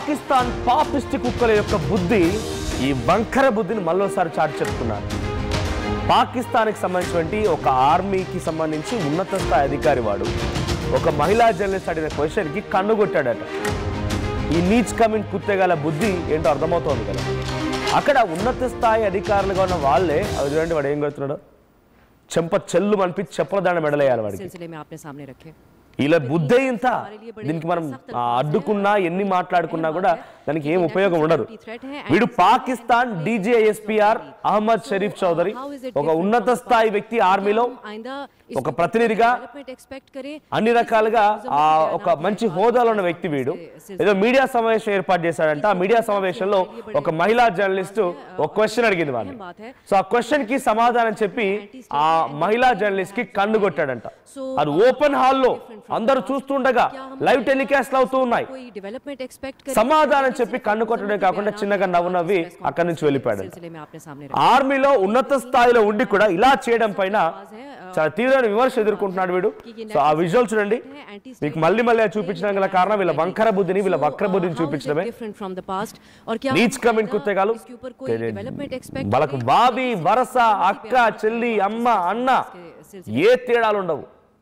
పాకిస్తాన్ పాపిస్ట్ కుక్కల యొక్క బుద్ధి ఈ వంకర బుద్ధిని మళ్ళోసారి చాటి చెప్తున్నారు. పాకిస్తాన్కి సంబంధించినటువంటి ఒక ఆర్మీకి సంబంధించి ఉన్నత స్థాయి అధికారి వాడు ఒక మహిళా జర్నలిస్ట్ అడిగిన క్వశ్చన్కి కన్నుగొట్టాడట. ఈ నీచ్ కమింగ్ కుత్తేగల బుద్ధి ఏంటో అర్థమవుతోంది కదా. అక్కడ ఉన్నత స్థాయి అధికారులుగా ఉన్న వాళ్ళే అది చూడండి, వాడు ఏం కొడుతున్నాడు, చెంప చెల్లు అనిపించి చెప్పుల దండ మెడలేయాలి వాడికి. ఇలా బుద్ధే ఇంత. దీనికి మనం అడ్డుకున్నా ఎన్ని మాట్లాడుకున్నా కూడా దానికి ఏం ఉపయోగం ఉండదు. వీడు పాకిస్తాన్ డీజీఐఎస్పీఆర్ అహ్మద్ షరీఫ్ చౌదరి, ఒక ఉన్నత స్థాయి వ్యక్తి, ఆర్మీలో ఒక ప్రతినిధిగా అన్ని రకాలుగా ఒక మంచి హోదాలో ఉన్న వ్యక్తి. వీడు ఏదో మీడియా సమావేశం ఏర్పాటు చేశాడంట. ఆ మీడియా సమావేశంలో ఒక మహిళా జర్నలిస్ట్ ఒక క్వశ్చన్ అడిగింది వాడిని. సో ఆ క్వశ్చన్ కి సమాధానం చెప్పి ఆ మహిళా జర్నలిస్ట్ కి కన్ను కొట్టాడంట. అది ఓపెన్ హాల్లో అందరూ చూస్తుండగా లైవ్ టెలికాస్ట్ అవుతూ ఉన్నాయి. సమాధానం చెప్పి కన్ను కొట్టడమే కాకుండా చిన్నగా నవ్వు నవ్వి అక్కడి నుంచి వెళ్ళిపోయాడు. ఆర్మీలో ఉన్నత స్థాయిలో ఉండి కూడా ఇలా చేయడం పైన చాలా తీవ్రమైన విమర్శ ఎదుర్కొంటున్నాడు వీడు. సో ఆ విజువల్ చూడండి, మీకు మళ్ళీ చూపించడం గల కారణం వీళ్ళ వంకర బుద్ధిని, వీళ్ళ వక్ర బుద్ధిని చూపించడమే. నీచ్ కమింగ్ కుత్తేగాలు వాళ్ళకు బాబీ వరస, అక్క, చెల్లి, అమ్మ, అన్న ఏ తేడాలు ఉండవు.